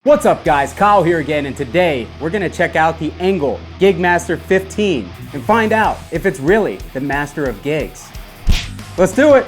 What's up guys, Kyle here again, and today we're gonna check out the Engl Gigmaster 15 and find out if it's really the master of gigs. Let's do it!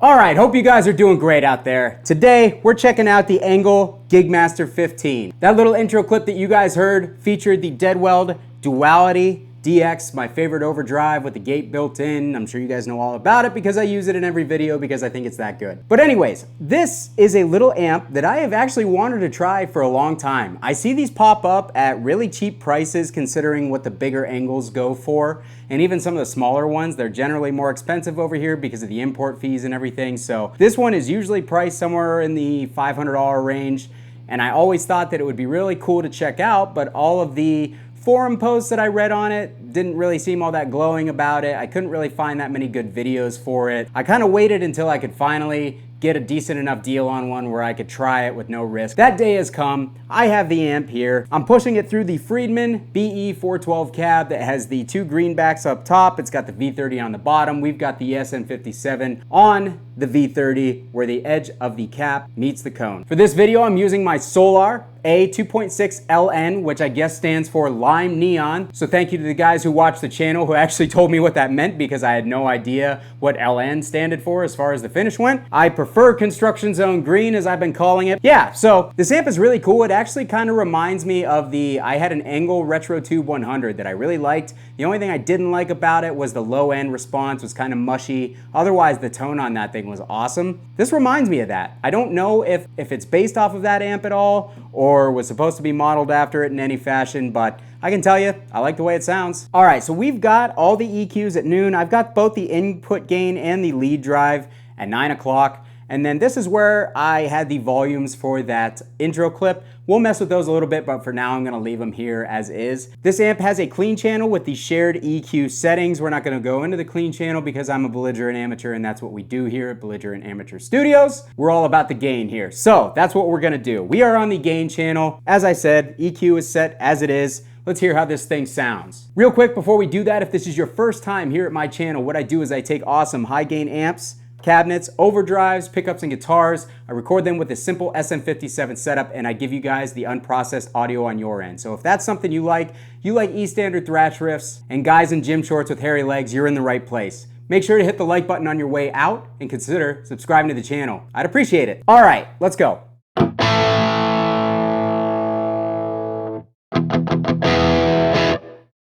Alright, hope you guys are doing great out there. Today, we're checking out the Engl Gigmaster 15. That little intro clip that you guys heard featured the Deadweald Duality DX, my favorite overdrive with the gate built in. I'm sure you guys know all about it because I use it in every video because I think it's that good. But anyways, this is a little amp that I have actually wanted to try for a long time. I see these pop up at really cheap prices considering what the bigger Engls go for. And even some of the smaller ones, they're generally more expensive over here because of the import fees and everything. So this one is usually priced somewhere in the $500 range. And I always thought that it would be really cool to check out, but all of the forum posts that I read on it didn't really seem all that glowing about it. I couldn't really find that many good videos for it. I kind of waited until I could finally get a decent enough deal on one where I could try it with no risk. That day has come. I have the amp here. I'm pushing it through the Friedman BE412 cab that has the two greenbacks up top. It's got the V30 on the bottom. We've got the SM57 on the V30 where the edge of the cap meets the cone. For this video, I'm using my Solar A 2.6 LN, which I guess stands for Lime Neon. So thank you to the guys who watched the channel who actually told me what that meant because I had no idea what LN standed for as far as the finish went. I prefer Construction Zone Green as I've been calling it. Yeah, so this amp is really cool. It actually kind of reminds me of I had an Engl Retro Tube 100 that I really liked. The only thing I didn't like about it was the low end response was kind of mushy. Otherwise, the tone on that thing was awesome. This reminds me of that. I don't know if it's based off of that amp at all or was supposed to be modeled after it in any fashion, but I can tell you, I like the way it sounds. All right, so we've got all the EQs at noon. I've got both the input gain and the lead drive at 9 o'clock. And then this is where I had the volumes for that intro clip. We'll mess with those a little bit, but for now I'm gonna leave them here as is. This amp has a clean channel with the shared EQ settings. We're not gonna go into the clean channel because I'm a belligerent amateur and that's what we do here at Belligerent Amateur Studios. We're all about the gain here. So that's what we're gonna do. We are on the gain channel. As I said, EQ is set as it is. Let's hear how this thing sounds. Real quick before we do that, if this is your first time here at my channel, what I do is I take awesome high gain amps, cabinets, overdrives, pickups, and guitars. I record them with a simple SM57 setup, and I give you guys the unprocessed audio on your end. So if that's something you like E-standard thrash riffs, and guys in gym shorts with hairy legs, you're in the right place. Make sure to hit the like button on your way out, and consider subscribing to the channel. I'd appreciate it. All right, let's go.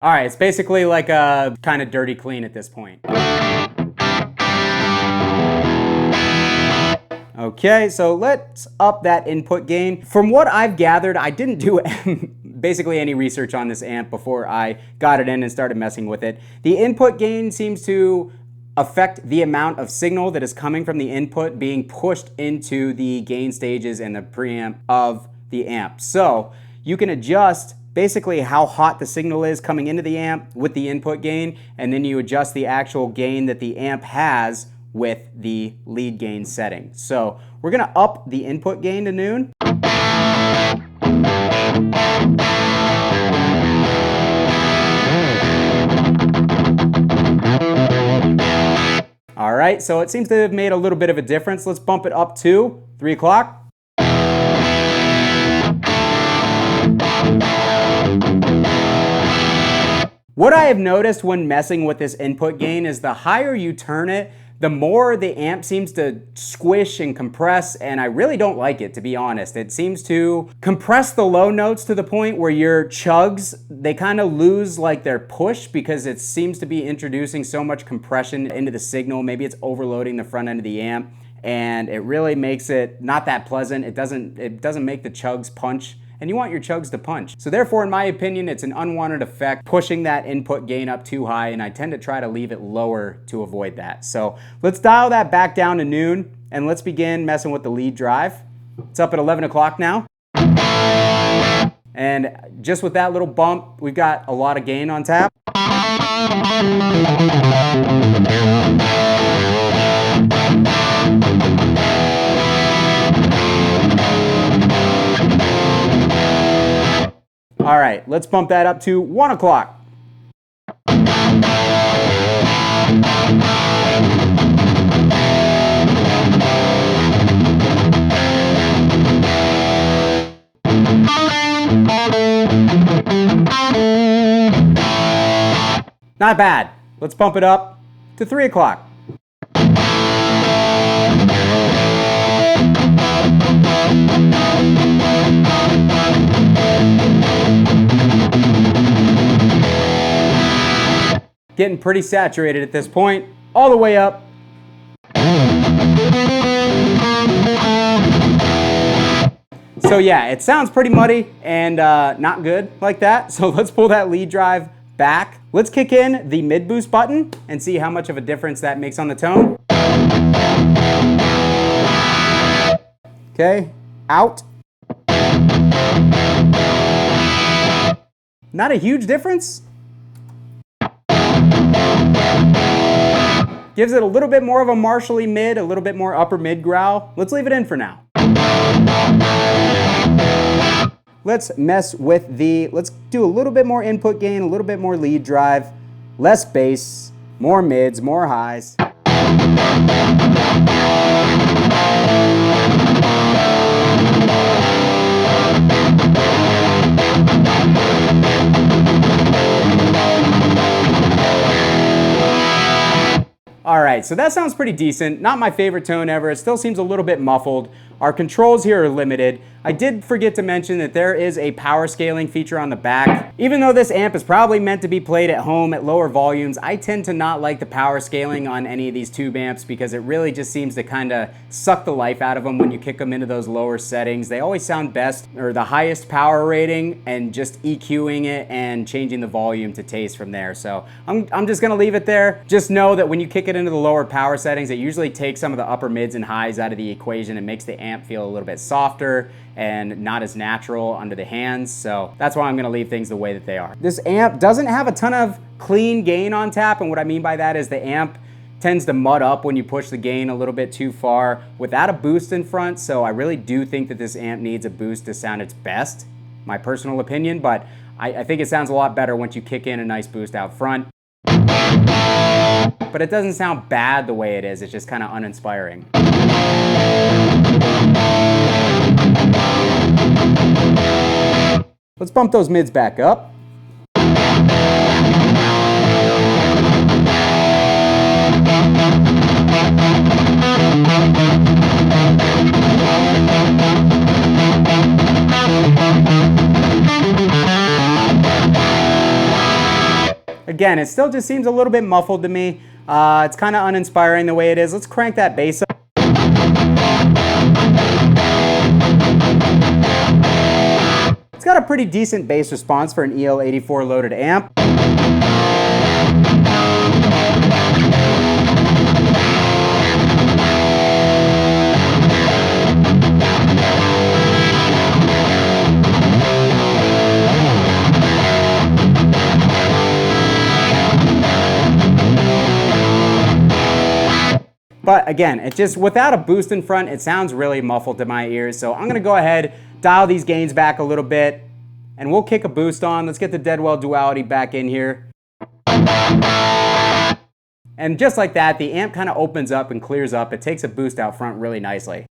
All right, it's basically like a kind of dirty clean at this point. Okay, so let's up that input gain. From what I've gathered, I didn't do basically any research on this amp before I got it in and started messing with it. The input gain seems to affect the amount of signal that is coming from the input being pushed into the gain stages and the preamp of the amp. So you can adjust basically how hot the signal is coming into the amp with the input gain, and then you adjust the actual gain that the amp has with the lead gain setting. So we're gonna up the input gain to noon. All right, so it seems to have made a little bit of a difference. Let's bump it up to 3 o'clock. What I have noticed when messing with this input gain is the higher you turn it, the more the amp seems to squish and compress, and I really don't like it, to be honest. It seems to compress the low notes to the point where your chugs, they kind of lose like their push because it seems to be introducing so much compression into the signal. Maybe it's overloading the front end of the amp, and it really makes it not that pleasant. It doesn't make the chugs punch and you want your chugs to punch. So therefore, in my opinion, it's an unwanted effect, pushing that input gain up too high, and I tend to try to leave it lower to avoid that. So let's dial that back down to noon, and let's begin messing with the lead drive. It's up at 11 o'clock now. And just with that little bump, we've got a lot of gain on tap. All right, let's bump that up to 1 o'clock. Not bad. Let's bump it up to 3 o'clock. Getting pretty saturated at this point, all the way up. So yeah, it sounds pretty muddy and not good like that. So let's pull that lead drive back. Let's kick in the mid boost button and see how much of a difference that makes on the tone. Okay, out. Not a huge difference. Gives it a little bit more of a Marshall-y mid, a little bit more upper mid growl. Let's leave it in for now. Let's mess with let's do a little bit more input gain, a little bit more lead drive, less bass, more mids, more highs. All right, so that sounds pretty decent. Not my favorite tone ever. It still seems a little bit muffled. Our controls here are limited. I did forget to mention that there is a power scaling feature on the back. Even though this amp is probably meant to be played at home at lower volumes, I tend to not like the power scaling on any of these tube amps because it really just seems to kind of suck the life out of them when you kick them into those lower settings. They always sound best or the highest power rating and just EQing it and changing the volume to taste from there. So I'm just gonna leave it there. Just know that when you kick it into the lower power settings, it usually takes some of the upper mids and highs out of the equation and makes the amp feel a little bit softer and not as natural under the hands. So that's why I'm gonna leave things the way that they are. This amp doesn't have a ton of clean gain on tap, and what I mean by that is the amp tends to mud up when you push the gain a little bit too far without a boost in front. So I really do think that this amp needs a boost to sound its best, my personal opinion, but I think it sounds a lot better once you kick in a nice boost out front. But it doesn't sound bad the way it is, it's just kind of uninspiring. Let's bump those mids back up. Again, it still just seems a little bit muffled to me. It's kind of uninspiring the way it is. Let's crank that bass up. It's got a pretty decent bass response for an EL84 loaded amp. But again, it just, without a boost in front, it sounds really muffled to my ears. So I'm gonna go ahead, dial these gains back a little bit, and we'll kick a boost on. Let's get the Deadweald Duality back in here. And just like that, the amp kind of opens up and clears up. It takes a boost out front really nicely.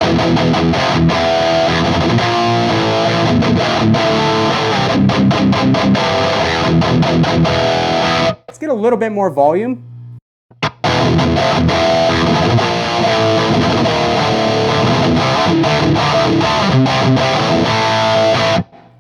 Let's get a little bit more volume.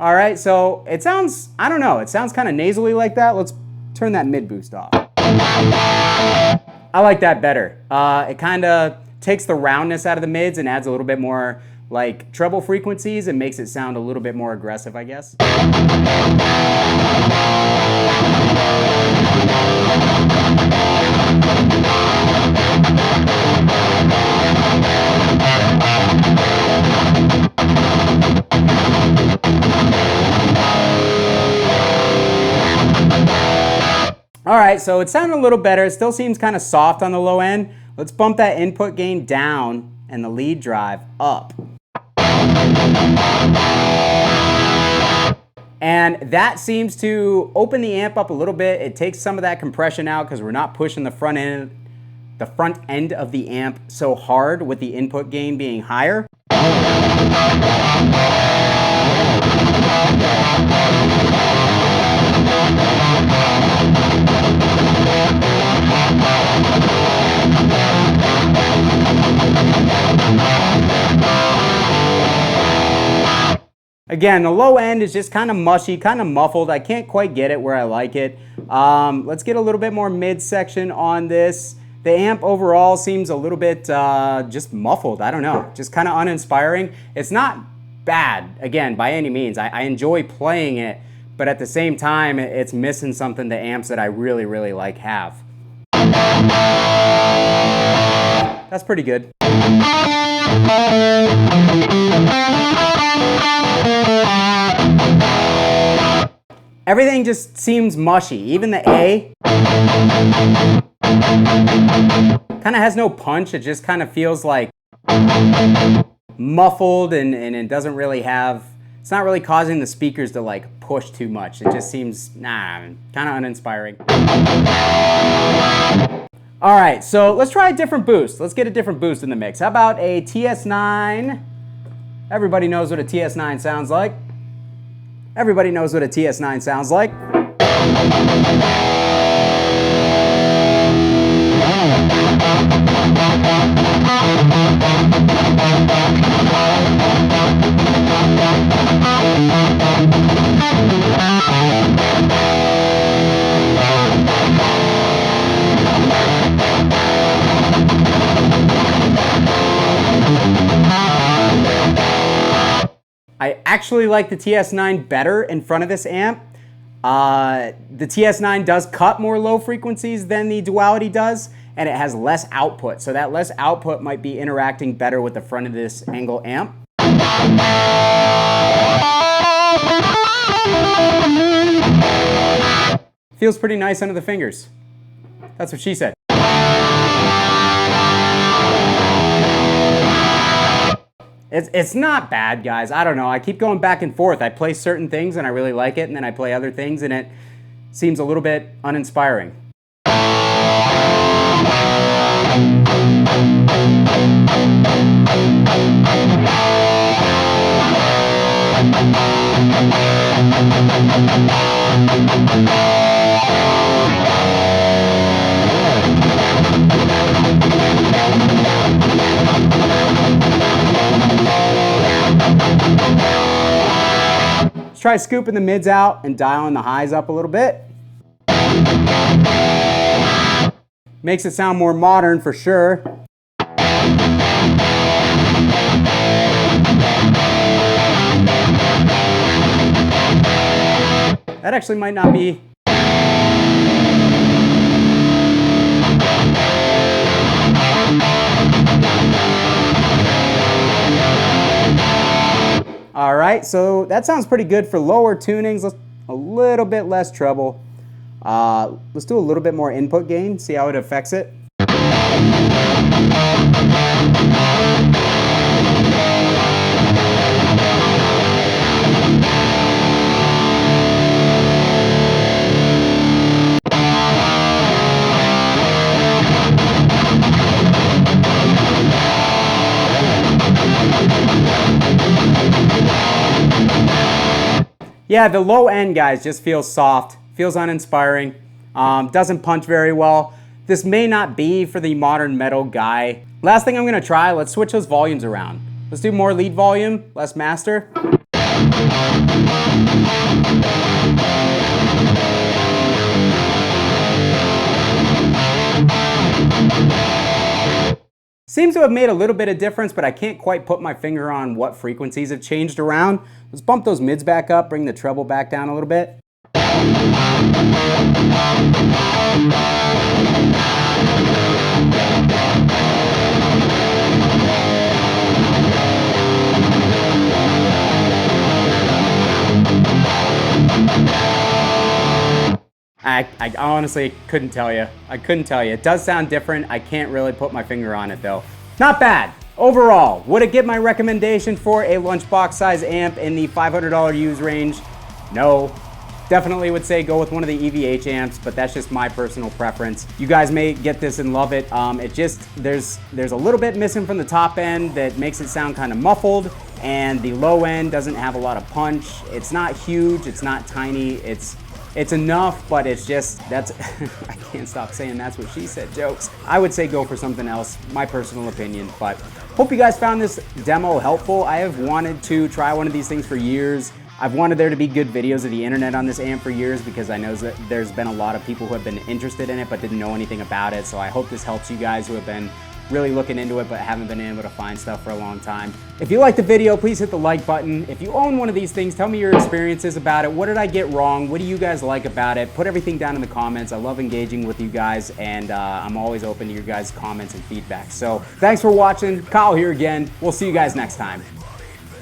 All right, so it sounds, I don't know, it sounds kind of nasally like that. Let's turn that mid boost off. I like that better. It kind of takes the roundness out of the mids and adds a little bit more like treble frequencies and makes it sound a little bit more aggressive, I guess. All right, so it sounded a little better. It still seems kind of soft on the low end. Let's bump that input gain down and the lead drive up. And that seems to open the amp up a little bit. It takes some of that compression out because we're not pushing the front end of the amp so hard with the input gain being higher. Again, the low end is just kind of mushy, kind of muffled. I can't quite get it where I like it. Let's get a little bit more midsection on this. The amp overall seems a little bit just muffled. I don't know, just kind of uninspiring. It's not bad, again, by any means. I enjoy playing it, but at the same time, it's missing something the amps that I really, really like have. That's pretty good. Everything just seems mushy. Even the A kind of has no punch. It just kind of feels like muffled and it doesn't really have, it's not really causing the speakers to like push too much. It just seems, kind of uninspiring. All right, so let's try a different boost. Let's get a different boost in the mix. How about a TS9? Everybody knows what a TS9 sounds like. Everybody knows what a TS9 sounds like. I actually like the TS9 better in front of this amp. The TS9 does cut more low frequencies than the Duality does, and it has less output. So that less output might be interacting better with the front of this Engl amp. Feels pretty nice under the fingers. That's what she said. It's not bad, guys. I don't know. I keep going back and forth. I play certain things and I really like it, and then I play other things and it seems a little bit uninspiring. Let's try scooping the mids out and dialing the highs up a little bit. Makes it sound more modern for sure. That actually might not be. All right, so that sounds pretty good for lower tunings. Let's a little bit less treble. Let's do a little bit more input gain, see how it affects it. Yeah, the low end, guys, just feels soft, feels uninspiring, doesn't punch very well. This may not be for the modern metal guy. Last thing I'm gonna try, let's switch those volumes around. Let's do more lead volume, less master. Seems to have made a little bit of difference, but I can't quite put my finger on what frequencies have changed around. Let's bump those mids back up, bring the treble back down a little bit. I honestly couldn't tell you. I couldn't tell you. It does sound different. I can't really put my finger on it though. Not bad. Overall, would it get my recommendation for a lunchbox size amp in the $500 used range? No. Definitely would say go with one of the EVH amps, but that's just my personal preference. You guys may get this and love it. There's a little bit missing from the top end that makes it sound kind of muffled, and the low end doesn't have a lot of punch. It's not huge, it's not tiny, it's enough, but it's just, I can't stop saying that's what she said jokes. I would say go for something else, my personal opinion, but hope you guys found this demo helpful. I have wanted to try one of these things for years. I've wanted there to be good videos of the internet on this amp for years because I know that there's been a lot of people who have been interested in it but didn't know anything about it. So I hope this helps you guys who have been really looking into it but haven't been able to find stuff for a long time. If you liked the video, please hit the like button. If you own one of these things, tell me your experiences about it. What did I get wrong? What do you guys like about it? Put everything down in the comments. I love engaging with you guys, and I'm always open to your guys' comments and feedback. So thanks for watching. Kyle here again. We'll see you guys next time.